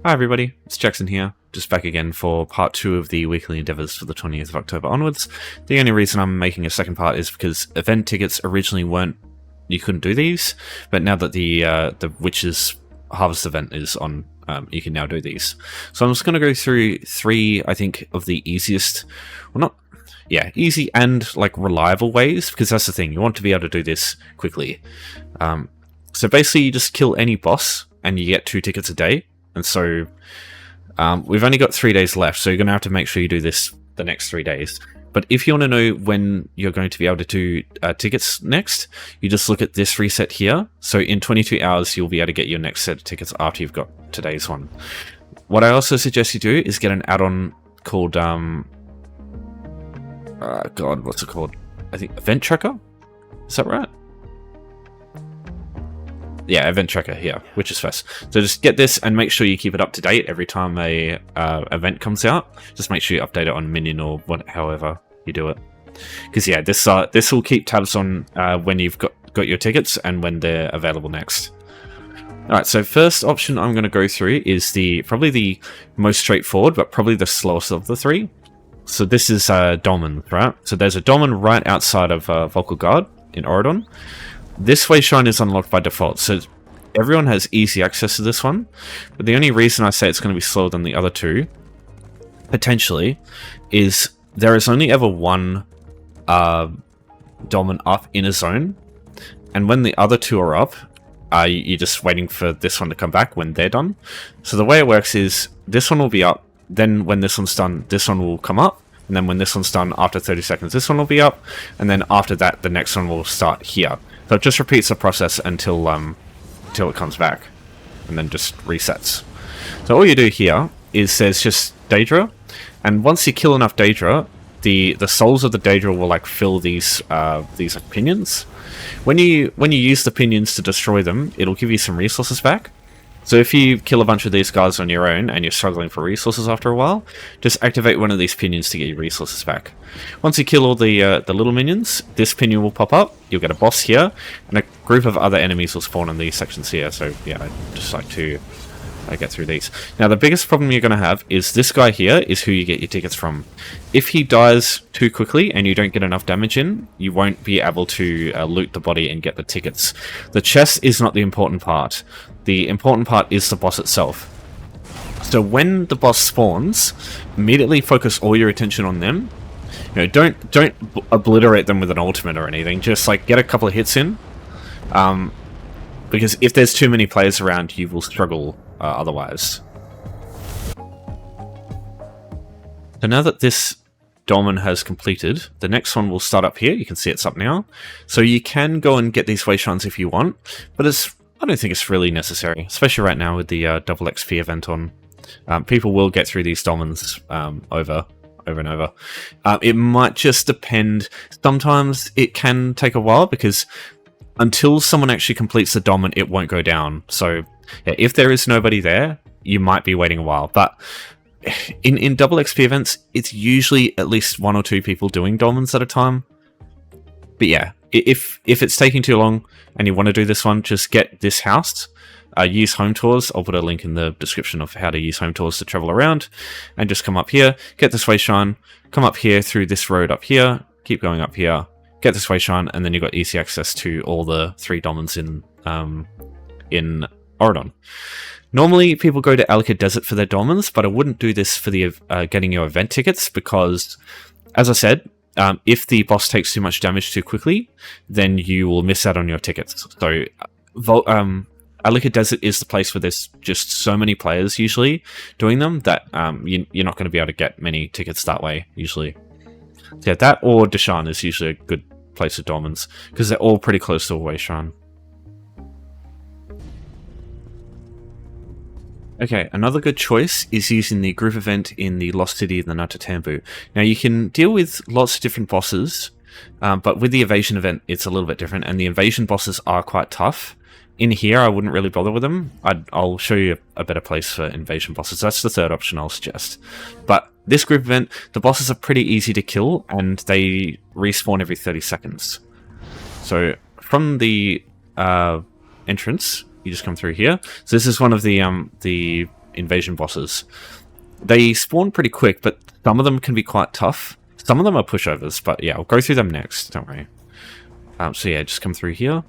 Hi everybody, it's Jackson here, just back again for part 2 of the weekly endeavours for the 20th of October onwards. The only reason I'm making a second part is because event tickets originally weren't, you couldn't do these, but now that the Witches Harvest event is on, you can now do these. So I'm just going to go through 3, I think, of the easiest, well not, yeah, easy and like reliable ways, because that's the thing, you want to be able to do this quickly. So basically you just kill any boss and you get 2 tickets a day. And so we've only got 3 days left, so you're going to have to make sure you do this the next 3 days. But if you want to know when you're going to be able to do tickets next, you just look at this reset here. So in 22 hours, you'll be able to get your next set of tickets after you've got today's one. What I also suggest you do is get an add-on called, God, what's it called? I think Event Tracker? Is that right? Yeah, Event Tracker here, which is first. So just get this and make sure you keep it up to date every time a event comes out. Just make sure you update it on Minion or however you do it. Because yeah, this will keep tabs on when you've got your tickets and when they're available next. Alright, so first option I'm going to go through is probably the most straightforward, but probably the slowest of the 3. So this is Dolmens, right? So there's a Dolmen right outside of Vocal Guard in Addon. This way shrine is unlocked by default, so everyone has easy access to this one. But the only reason I say it's going to be slower than the other 2, potentially, is there is only ever one Dolmen up in a zone, and when the other 2 are up, you're just waiting for this one to come back when they're done. So the way it works is this one will be up, then when this one's done, this one will come up, and then when this one's done, after 30 seconds, this one will be up, and then after that, the next one will start here. So it just repeats the process until it comes back, and then just resets. So all you do here is there's just Daedra, and once you kill enough Daedra, the souls of the Daedra will like fill these pinions. When you use the pinions to destroy them, it'll give you some resources back. So if you kill a bunch of these guys on your own and you're struggling for resources after a while, just activate one of these pinions to get your resources back. Once you kill all the little minions, this pinion will pop up, you'll get a boss here, and a group of other enemies will spawn in these sections here. So yeah, I just like to get through these. Now the biggest problem you're going to have is this guy here is who you get your tickets from. If he dies too quickly and you don't get enough damage in, you won't be able to loot the body and get the tickets. The chest is not the important part. The important part is the boss itself. So when the boss spawns, immediately focus all your attention on them. You know, don't obliterate them with an ultimate or anything. Just like get a couple of hits in, because if there's too many players around, you will struggle otherwise. So now that this Dolmen has completed, the next one will start up here. You can see it's up now. So you can go and get these way shrines if you want, but I don't think it's really necessary, especially right now with the double XP event on. People will get through these Dolmens over and over. It might just depend. Sometimes it can take a while because until someone actually completes the Dolmen, it won't go down. So yeah, if there is nobody there, you might be waiting a while. But in double XP events, it's usually at least 1 or 2 people doing Dolmens at a time. But yeah, if it's taking too long and you want to do this one, just get this house. Use home tours. I'll put a link in the description of how to use home tours to travel around. And just come up here, get this way shrine, come up here through this road up here, keep going up here, get this way shrine, and then you've got easy access to all the 3 Dolmens in Addon. Normally, people go to Alika Desert for their Dolmens, but I wouldn't do this for the getting your event tickets because, as I said, if the boss takes too much damage too quickly, then you will miss out on your tickets. So, Alika Desert is the place where there's just so many players usually doing them that you're not going to be able to get many tickets that way, usually. So yeah, that or Deshan is usually a good place for Dolmens, because they're all pretty close to a way shrine. Okay, another good choice is using the group event in the Lost City of the Na-Totambu. Now you can deal with lots of different bosses, but with the evasion event it's a little bit different, and the invasion bosses are quite tough. In here I wouldn't really bother with them. I'll show you a better place for invasion bosses. That's the third option I'll suggest. But this group event, the bosses are pretty easy to kill, and they respawn every 30 seconds. So from the entrance, you just come through here. So this is one of the invasion bosses. They spawn pretty quick, but some of them can be quite tough. Some of them are pushovers, but yeah, I'll go through them next, don't worry. So yeah, just come through here.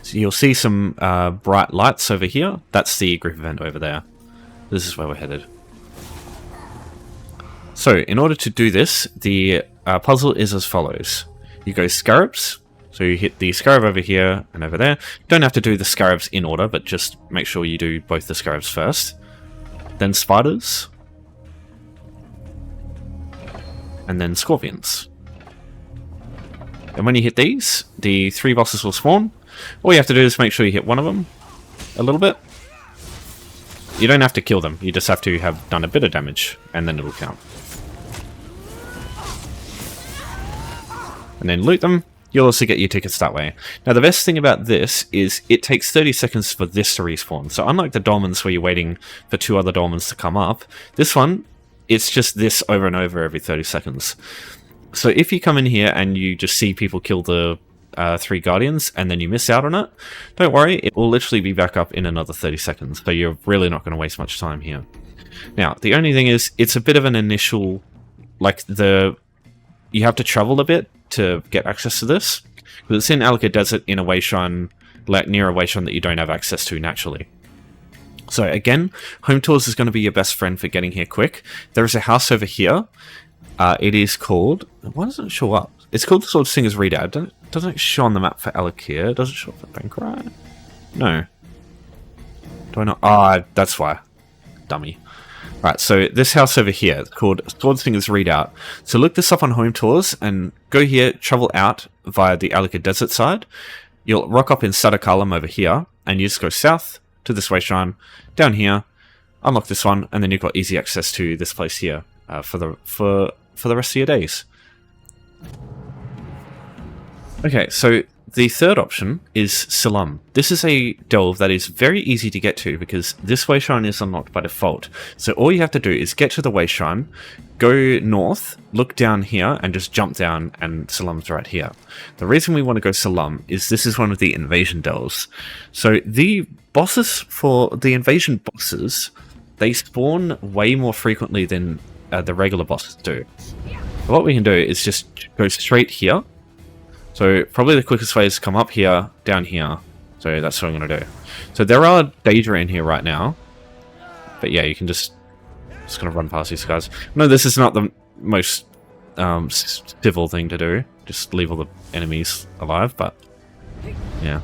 So you'll see some bright lights over here. That's the group event over there. This is where we're headed. So, in order to do this, the puzzle is as follows. You go scarabs, so you hit the scarab over here and over there. You don't have to do the scarabs in order, but just make sure you do both the scarabs first. Then spiders. And then scorpions. And when you hit these, the 3 bosses will spawn. All you have to do is make sure you hit one of them a little bit. You don't have to kill them, you just have to have done a bit of damage, and then it'll count. And then loot them. You'll also get your tickets that way. Now the best thing about this is it takes 30 seconds for this to respawn. So unlike the Dolmens where you're waiting for 2 other Dolmens to come up, this one, it's just this over and over every 30 seconds. So if you come in here and you just see people kill the 3 Guardians and then you miss out on it, don't worry, it will literally be back up in another 30 seconds. So you're really not going to waste much time here. Now, the only thing is, it's a bit of an initial, like you have to travel a bit to get access to this, because it's in Alaka Desert in a wayshrine, like near a wayshrine that you don't have access to naturally. So again, home tours is going to be your best friend for getting here quick. There is a house over here. It is called, why doesn't it show up? It's called the Sword Singer's Redoubt. Doesn't it show on the map for Alakir? Does it show up for Bankrai? No. Do I not? Ah, that's why. Dummy. Right, so this house over here, called Sword Singer's Redoubt. So look this up on home tours and go here, travel out via the Alaka Desert side. You'll rock up in Sadakalam over here, and you just go south to this wayshrine, down here, unlock this one, and then you've got easy access to this place here for the rest of your days. Okay, so the third option is Silumm. This is a delve that is very easy to get to because this wayshrine is unlocked by default. So all you have to do is get to the wayshrine, go north, look down here, and just jump down, and Silumm's right here. The reason we want to go Silumm is this is one of the invasion delves. So the bosses for the invasion bosses, they spawn way more frequently than the regular bosses do. What we can do is just go straight here. So probably the quickest way is to come up here, down here. So that's what I'm going to do. So there are Daedra in here right now. But yeah, you can just going to run past these guys. No, this is not the most civil thing to do. Just leave all the enemies alive, but yeah.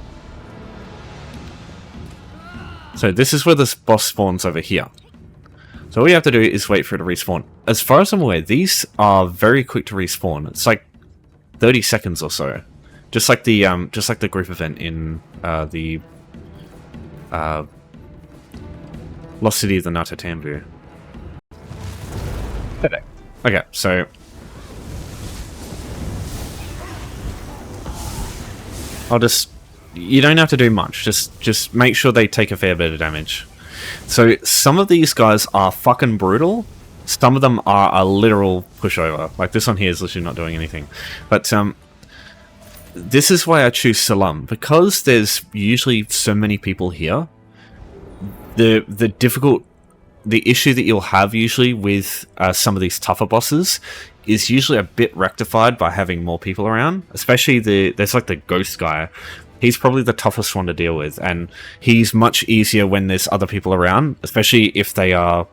So this is where this boss spawns over here. So all you have to do is wait for it to respawn. As far as I'm aware, these are very quick to respawn. It's like 30 seconds or so, just like the group event in the Lost City of the Na-Totambu. Okay, so you don't have to do much. Just make sure they take a fair bit of damage. So some of these guys are fucking brutal. Some of them are a literal pushover. Like this one here is literally not doing anything. But this is why I choose Silumm. Because there's usually so many people here, the issue that you'll have usually with some of these tougher bosses is usually a bit rectified by having more people around. Especially there's like the ghost guy. He's probably the toughest one to deal with, and he's much easier when there's other people around, especially if they are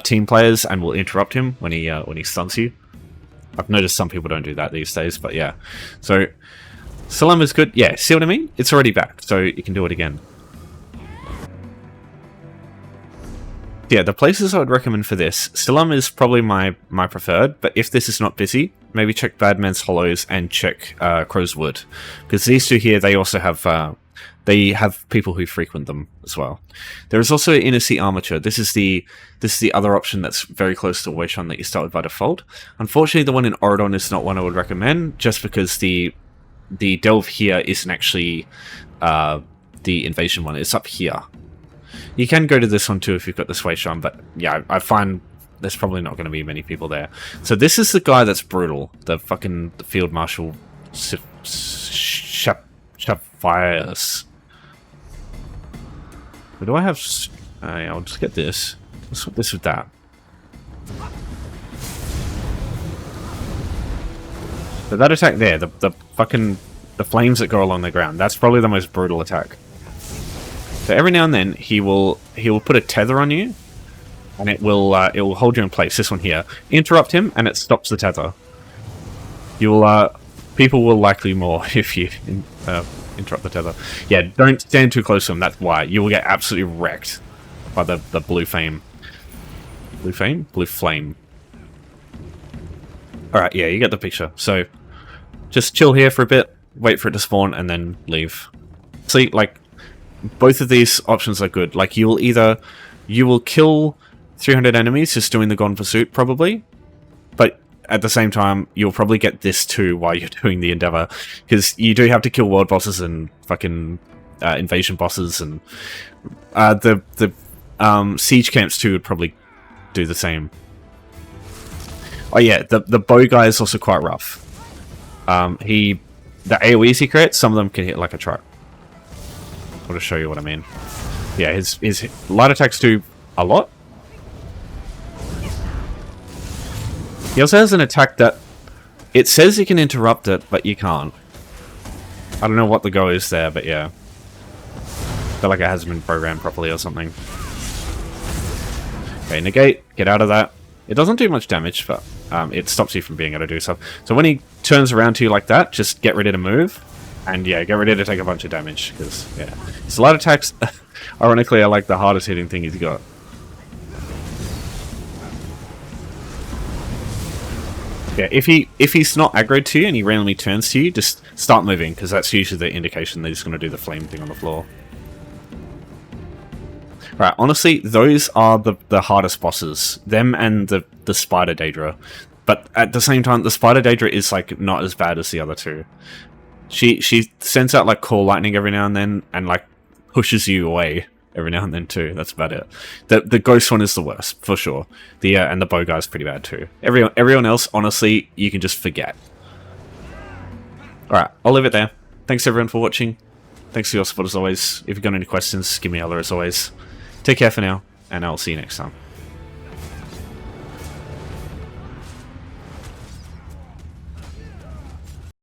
team players and will interrupt him when he stuns you. I've noticed some people don't do that these days, but yeah. So Silumm is good. Yeah, see what I mean? It's already back, so you can do it again. Yeah, the places I would recommend for this, Silumm is probably my preferred, but if this is not busy, maybe check Badman's Hollows and check Crow's Wood, because these two here, they also have people who frequent them as well. There is also Inner Sea Armature. This is the other option that's very close to Wayshrine that you start with by default. Unfortunately, the one in Addon is not one I would recommend, just because the delve here isn't actually the invasion one. It's up here. You can go to this one too if you've got this Wayshrine, but yeah, I find there's probably not going to be many people there. So this is the guy that's brutal, the Field Marshal Shaphias. Do I have I'll just get this. Let's swap this with that. So that attack there, the flames that go along the ground, that's probably the most brutal attack. So every now and then he will put a tether on you, and it will hold you in place. This one here, interrupt him, and it stops the tether. People will like you more if you interrupt the tether. Yeah, don't stand too close to him. That's why you will get absolutely wrecked by the blue flame. Blue flame? Blue flame. All right, yeah, you get the picture. So just chill here for a bit, wait for it to spawn, and then leave. See, like, both of these options are good. Like, you will kill 300 enemies just doing the Gone Pursuit, probably, but at the same time, you'll probably get this too while you're doing the Endeavor, because you do have to kill world bosses and fucking invasion bosses, and the siege camps too would probably do the same. Oh yeah, the bow guy is also quite rough. The AoEs he creates, some of them can hit like a truck. I'll just show you what I mean. Yeah, his light attacks do a lot. He also has an attack that it says you can interrupt it, but you can't. I don't know what the go is there, but yeah. I feel like it hasn't been programmed properly or something. Okay, negate, get out of that. It doesn't do much damage, but it stops you from being able to do stuff. So when he turns around to you like that, just get ready to move. And yeah, get ready to take a bunch of damage, because yeah. His light attacks, ironically, are like the hardest hitting thing he's got. Yeah, if he's not aggroed to you and he randomly turns to you, just start moving, because that's usually the indication that he's going to do the flame thing on the floor. Right, honestly, those are the hardest bosses. Them and the Spider Daedra. But at the same time, the Spider Daedra is like not as bad as the other two. She sends out like core lightning every now and then, and like pushes you away every now and then too. That's about it. The ghost one is the worst for sure. And the bow guy's pretty bad too. Everyone else, honestly, you can just forget. All right, I'll leave it there. Thanks everyone for watching. Thanks for your support as always. If you've got any questions, give me a holler as always. Take care for now, and I'll see you next time.